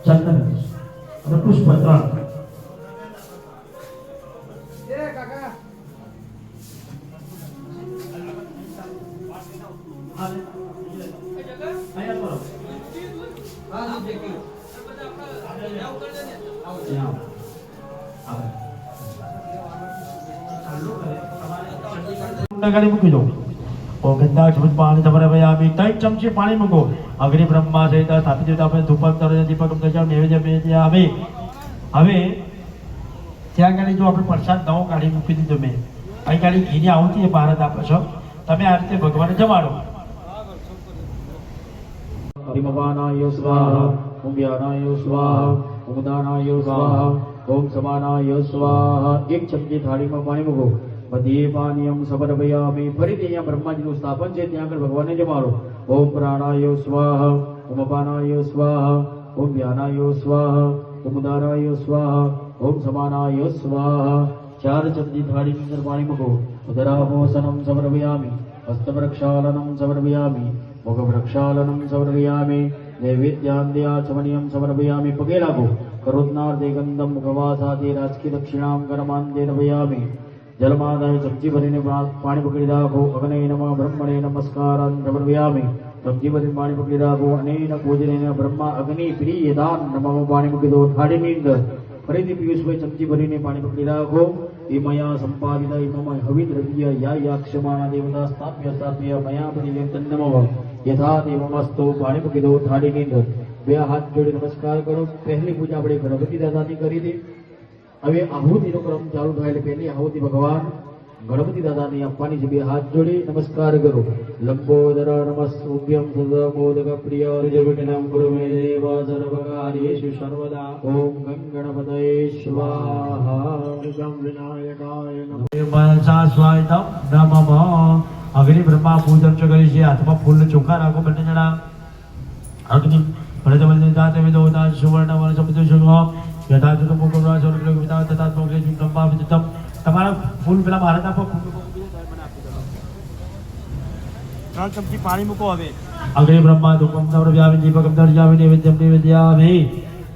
ચંદન અને પુષ્પ 3 गाड़ी मूकी दो और गंदा झूठ पानी તમારે ભાઈ આ બી 3 ચમચી પાણી મૂકો અગ્નિ બ્રહ્મા સહિત સ્થાપિત દેવતા આપણે ધૂપક તરે દીપક દર્શન નૈવેદ્ય મેં આવે હવે ત્યાં ગાડી જો આપણે પ્રસાદ નવો કાઢી મૂકી દીધો મેં અહીં ગાડી ઘીની આવતી ભારત આપો છો તમે આ રીતે ભગવાનને જમાડો હરિમવાનાય સ્વાહા ઓમ જ્ઞાનાય સ્વાહા ઓમ દાનાય સ્વાહા ઓમ સમાનાય સ્વાહા એક ચમચી થાળીમાં પાણી મૂકો મધ્યે પાનીયમ સમર્પયામિ ફરીથી અહીંયા બ્રહ્માજીનું સ્થાપન છે ત્યાં આગળ ભગવાનને જમાડો ઓમ પ્રાણાય સ્વાહા ઓમ અપાનાય સ્વાહા ઓમ જ્ઞાનાય સ્વાહા ઓમ દાનાય સ્વાહા ઓમ સમાનાય સ્વાહા 4 ચમચી થાળીની અંદર પાણી મૂકો ઉદરાભોસનમ સમર્પયામિ હસ્તપ્રક્ષાલનમ સમર્પયામિ મુખપ્રક્ષાલનમ સમર્પયામિ નૈવેદ્યાંદ્યાચમનિયમ સમર્પયામિ પગે લાગો કરોદનાર્થે ગંધમ મુખવાસાદે રાજકી દક્ષિણામ કરમાંદે નમયામિ જલમાદાય ચમચી ભરીને પાણી પકડી રાખો અગ્નય નમઃ બ્રહ્મણે નમસ્કારાન સમર્પયામિ ચમચી ભરીને પાણી પકડી રાખો અનેન પૂજનેન બ્રહ્મા અગ્નિ પ્રિયદાન નમઃ પાણી મૂકી દો થાળીની અંદર ફરીથી પિયુષભાઈ ચમચી ભરીને પાણી પકડી રાખો એ મયા સંપાદિત મમ હવિ દ્રવ્ય યા યાક્ષમાના દેવતા સ્થાપ્ય સ્થાપ્ય મયા પરિવેતન નમઃ યથા દેવમસ્તો પાણી મૂકી દો થાળીની અંદર બે હાથ જોડી નમસ્કાર કરો પહેલી પૂજા આપણે ગણપતિ દાદાની કરી હતી હવે આહુતિનો ક્રમ ચાલુ થાય એટલે પહેલી આહુતિ ભગવાન ગણપતિ દાદાને આપવાની છે બે હાથ જોડી નમસ્કાર કરો લંબોદર નમસ્તુભ્યમ સદમોદક પ્રિય જગતનામ ગુરુ મે દેવ સર્વકાર્યેષુ સર્વદા ઓમ ગણપતયે સ્વાહા ગમ વિનાયકાય નમઃ શાશ્વતમ નમઃ અગ્નિ બ્રહ્મા પૂજન કરી છે હાથમાં ફૂલ ચોખા રાખો બંને જણા અગ્નિ પ્રજવલ્લિ દાતે વિદોતા સુવર્ણ વન સમૃદ્ધ શુભ યથાર્થ મુકુરા સ્વર્ગ વિતા તથા મોક્ષે બ્રહ્મા વિદિતમ તમારા ફૂલ પેલા ભારત આપો 3 ચમચી પાણી મૂકો હવે અગ્નિ બ્રહ્મા ધૂપમ સમર્પયામિ દીપકમ દર્શયામિ નૈવેદ્યમ નૈવેદ્યામિ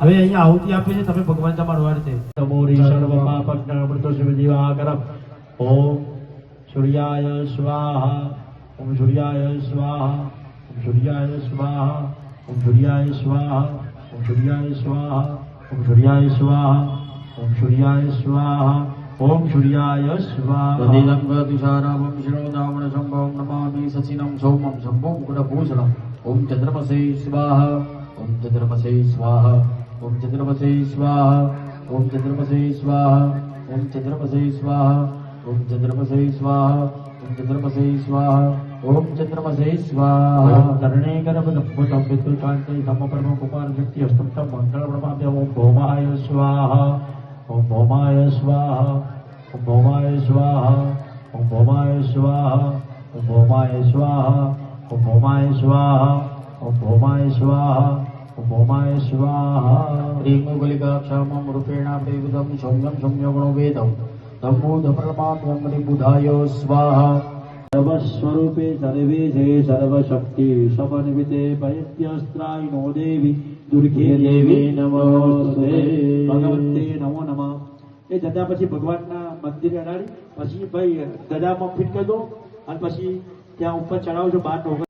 હવે અહીંયા આહુતિ આપે છે તમે ભગવાન તમારો આ રીતે તમોરી સર્વ પાપજ્ઞ અમૃતો શિવ જીવાકરમ ઓમ સૂર્યાય સ્વાહા ઓમ સૂર્યાય સ્વાહા ઓમ સૂર્યાય સ્વાહા ઓમ સૂર્યાય સ્વાહા ઓમ સૂર્યાય સ્વાહા ઓમ સૂર્યાય સ્વાહા ઓમ સૂર્યાય સ્વાહા ઓમ સૂર્યાય સ્વાહા તદિદં તુષારાવં શિરોદાવણ સંભવં નમામિ સચિનં સૌમં શંભું મુકુટભૂષણં ઓમ ચંદ્રમસે સ્વાહા ઓમ ચંદ્રમસે સ્વાહા ઓમ ચંદ્રમસે સ્વાહા ઓમ ચંદ્રમસે સ્વાહા ઓમ ચંદ્રમસે સ્વાહા ઓમ ચંદ્રમસે સ્વાહા ઓમ ચંદ્રમસે સ્વાહા ઓમ ચંદ્રમસે સ્વાહા તરણે ગર્ભદંપુતં વિદ્યુકાંતે સમપર્મ કુમાર વ્યક્તિ હસ્તમ મંગળ પ્રભાભ્ય ઓમ ભૌમાય સ્વાહા ઓમ ભૌમાય સ્વાહા ઓમ ભૌમાય સ્વાહા ઓમ ભૌમાય સ્વાહા ઓમ ભૌમાય સ્વાહા ઓમ ભૌમાય સ્વાહા ઓમ ભૌમાય સ્વાહા ઓમ ભૌમાય સ્વાહા ह्रीङ्गुलिकाक्षामं रूपेण प्रेवितं सौम्यं सौम्यगुणो वेदं तम्बूधप्रमात्मनि बुधाय स्वाहा सर्वस्वरूपे सर्वेशे सर्वशक्ति समन्विते पयत्यस्त्रायिनो देवी दुर्गे देवी नमोस्ते ભગવતે નમો નમઃ એ જતા પછી ભગવાનના મંદિરે અડાડી પછી ભાઈ ગદામાં ફિટ કરી દો અને પછી ત્યાં ઉપર ચડાવજો 12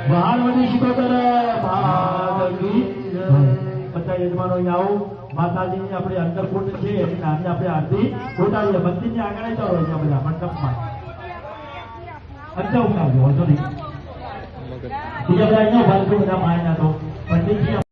ભાગવતી શિકોતર ભાગવી બધા યજમાનો અહીંયા આવો માતાજીની આપણે અંતરકુંડ છે એની નામની આપણે આરતી ઉતારીએ. મંદિરની આગળ ચાલો અહીંયા બધા મંડપમાં અંતે ઉતારજો, વાંધો નહીં. બીજા બધા અહીંયા ઉભા રહેજો, બધા માયના તો પંડિતજી